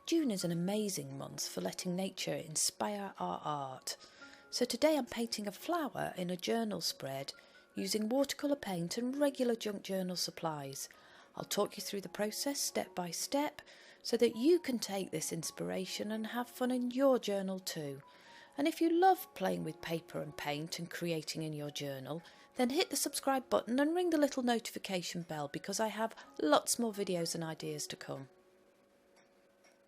June is an amazing month for letting nature inspire our art. So today I'm painting a flower in a journal spread using watercolour paint and regular junk journal supplies. I'll talk you through the process step by step so that you can take this inspiration and have fun in your journal too. And if you love playing with paper and paint and creating in your journal, then hit the subscribe button and ring the little notification bell because I have lots more videos and ideas to come.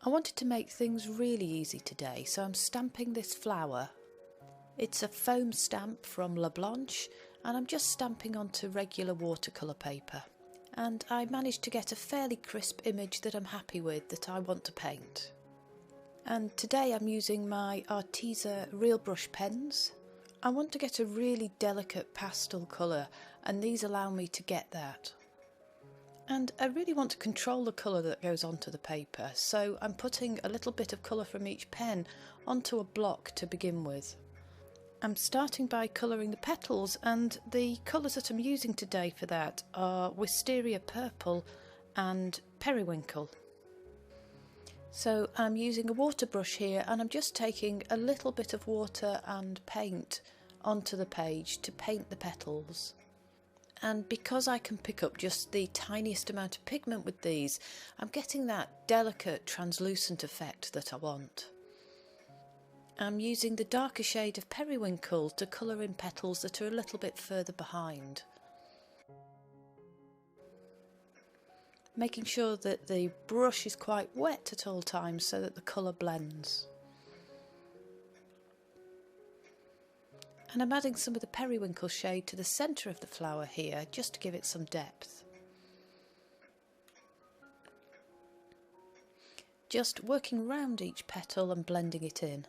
I wanted to make things really easy today, so I'm stamping this flower. It's a foam stamp from La Blanche, and I'm just stamping onto regular watercolour paper. And I managed to get a fairly crisp image that I'm happy with, that I want to paint. And today I'm using my Arteza Real Brush pens. I want to get a really delicate pastel colour, and these allow me to get that. And I really want to control the colour that goes onto the paper, so I'm putting a little bit of colour from each pen onto a block to begin with. I'm starting by colouring the petals, and the colours that I'm using today for that are Wisteria Purple and Periwinkle. So I'm using a water brush here, and I'm just taking a little bit of water and paint onto the page to paint the petals. And because I can pick up just the tiniest amount of pigment with these, I'm getting that delicate translucent effect that I want. I'm using the darker shade of Periwinkle to colour in petals that are a little bit further behind. Making sure that the brush is quite wet at all times so that the colour blends. And I'm adding some of the Periwinkle shade to the centre of the flower here, just to give it some depth. Just working round each petal and blending it in.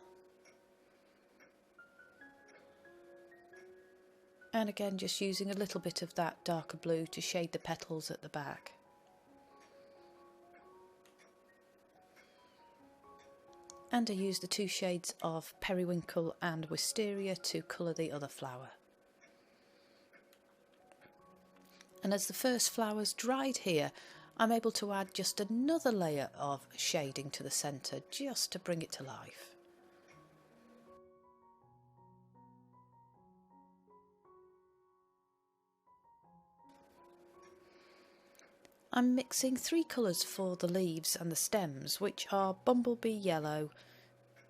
And again just using a little bit of that darker blue to shade the petals at the back. And I use the two shades of Periwinkle and Wisteria to colour the other flower. And as the first flower's dried here, I'm able to add just another layer of shading to the centre just to bring it to life. I'm mixing three colours for the leaves and the stems, which are Bumblebee Yellow,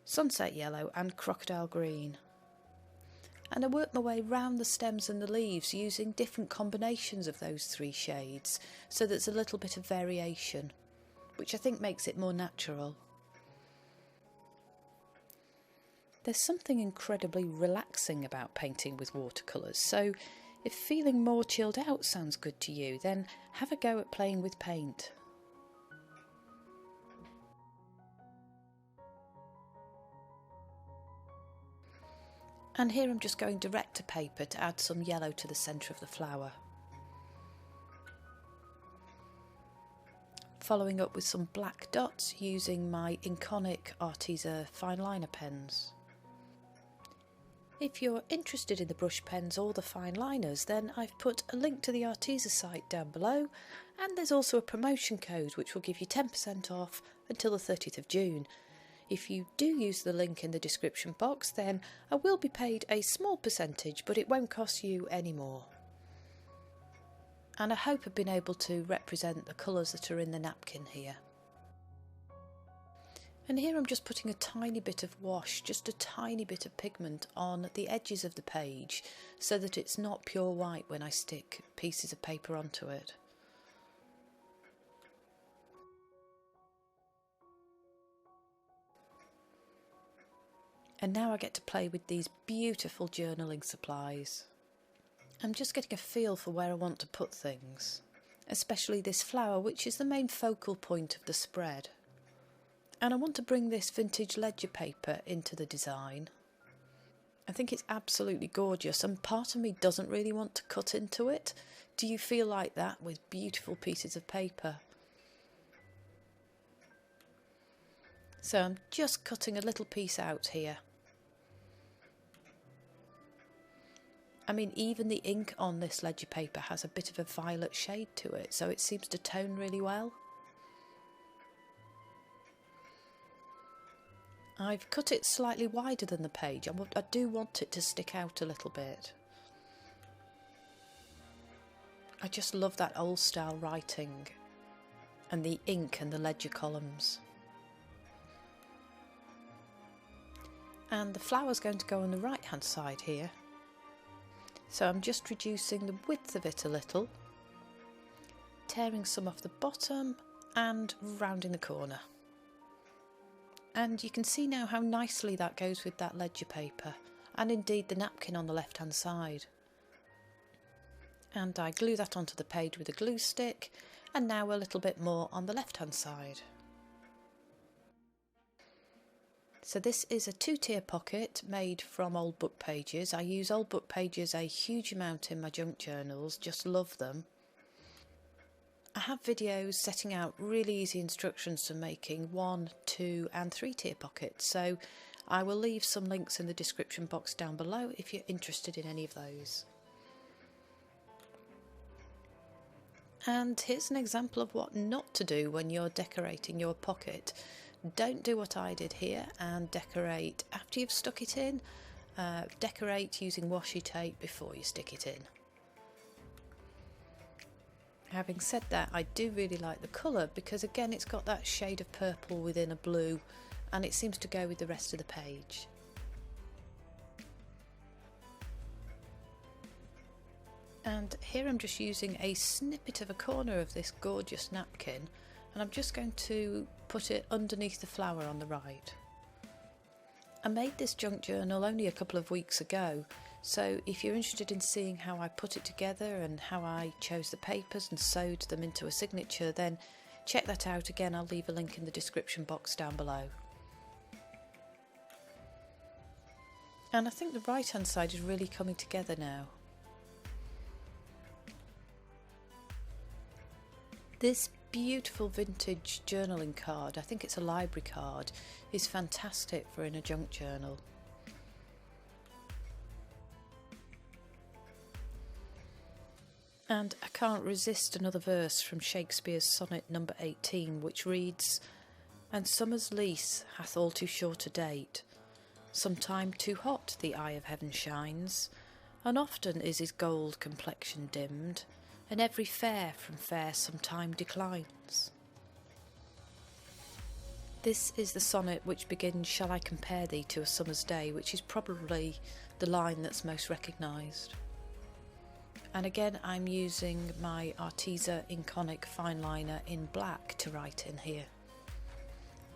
Sunset Yellow and Crocodile Green. And I work my way round the stems and the leaves using different combinations of those three shades, so there's a little bit of variation, which I think makes it more natural. There's something incredibly relaxing about painting with watercolours, so if feeling more chilled out sounds good to you, then have a go at playing with paint. And here I'm just going direct to paper to add some yellow to the centre of the flower. Following up with some black dots using my Inkonic Arteza fine liner pens. If you're interested in the brush pens or the fine liners, then I've put a link to the Arteza site down below, and there's also a promotion code which will give you 10% off until the 30th of June. If you do use the link in the description box, then I will be paid a small percentage, but it won't cost you any more. And I hope I've been able to represent the colours that are in the napkin here. And here I'm just putting a tiny bit of wash, just a tiny bit of pigment on the edges of the page so that it's not pure white when I stick pieces of paper onto it. And now I get to play with these beautiful journaling supplies. I'm just getting a feel for where I want to put things, especially this flower, which is the main focal point of the spread. And I want to bring this vintage ledger paper into the design. I think it's absolutely gorgeous, and part of me doesn't really want to cut into it. Do you feel like that with beautiful pieces of paper? So I'm just cutting a little piece out here. I mean, even the ink on this ledger paper has a bit of a violet shade to it, so it seems to tone really well. I've cut it slightly wider than the page. I do want it to stick out a little bit. I just love that old style writing and the ink and the ledger columns. And the flower's going to go on the right hand side here. So I'm just reducing the width of it a little, tearing some off the bottom and rounding the corner. And you can see now how nicely that goes with that ledger paper, and indeed the napkin on the left hand side. And I glue that onto the page with a glue stick, and now a little bit more on the left hand side. So this is a 2-tier pocket made from old book pages. I use old book pages a huge amount in my junk journals, just love them. I have videos setting out really easy instructions for making 1, 2 and 3-tier pockets, so I will leave some links in the description box down below if you're interested in any of those. And here's an example of what not to do when you're decorating your pocket. Don't do what I did here and decorate after you've stuck it in. Decorate using washi tape before you stick it in. Having said that, I do really like the colour because again it's got that shade of purple within a blue and it seems to go with the rest of the page. And here I'm just using a snippet of a corner of this gorgeous napkin, and I'm just going to put it underneath the flower on the right. I made this junk journal only a couple of weeks ago, so if you're interested in seeing how I put it together and how I chose the papers and sewed them into a signature, then check that out. Again, I'll leave a link in the description box down below. And I think the right hand side is really coming together now. This beautiful vintage journaling card, I think it's a library card, is fantastic for in a junk journal. And I can't resist another verse from Shakespeare's sonnet number 18, which reads, "And summer's lease hath all too short a date, sometime too hot the eye of heaven shines, and often is his gold complexion dimmed, and every fair from fair sometime declines." This is the sonnet which begins, "Shall I compare thee to a summer's day," which is probably the line that's most recognised. And again, I'm using my Arteza Inkonic fine liner in black to write in here.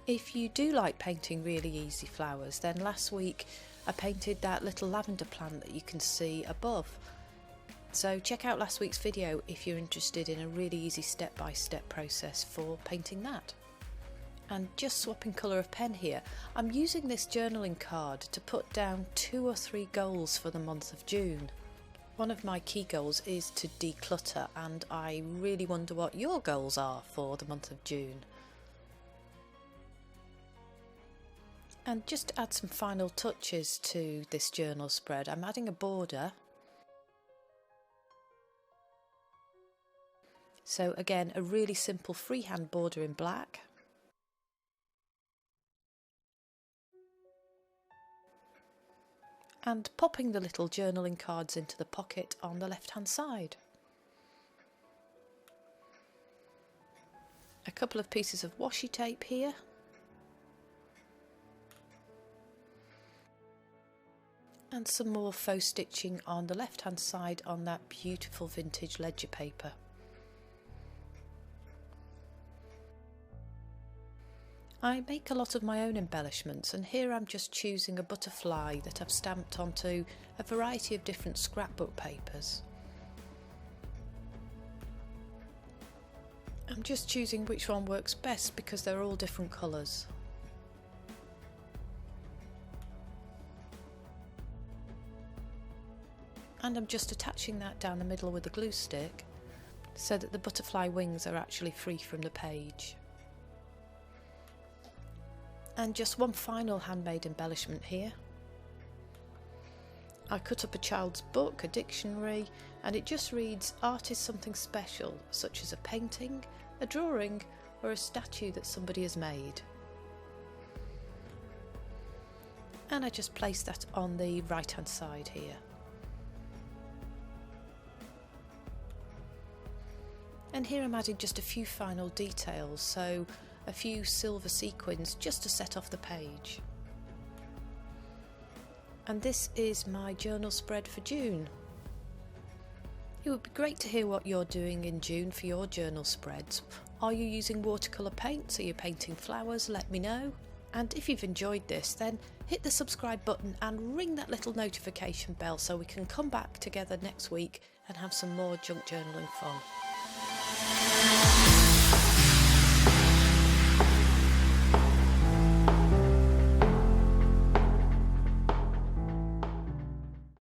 If you do like painting really easy flowers, then last week I painted that little lavender plant that you can see above. So check out last week's video if you're interested in a really easy step-by-step process for painting that. And just swapping colour of pen here, I'm using this journaling card to put down 2 or 3 goals for the month of June. One of my key goals is to declutter, and I really wonder what your goals are for the month of June. And just to add some final touches to this journal spread, I'm adding a border. So again, a really simple freehand border in black. And popping the little journaling cards into the pocket on the left hand side. A couple of pieces of washi tape here. And some more faux stitching on the left hand side on that beautiful vintage ledger paper. I make a lot of my own embellishments, and here I'm just choosing a butterfly that I've stamped onto a variety of different scrapbook papers. I'm just choosing which one works best because they're all different colours. And I'm just attaching that down the middle with a glue stick so that the butterfly wings are actually free from the page. And just one final handmade embellishment here. I cut up a child's book, a dictionary, and it just reads, "Art is something special, such as a painting, a drawing, or a statue that somebody has made." and I just place that on the right hand side here. And here I'm adding just a few final details, so a few silver sequins just to set off the page. And this is my journal spread for June. It would be great to hear what you're doing in June for your journal spreads. Are you using watercolour paints? Are you painting flowers? Let me know. And if you've enjoyed this, then hit the subscribe button and ring that little notification bell so we can come back together next week and have some more junk journaling fun.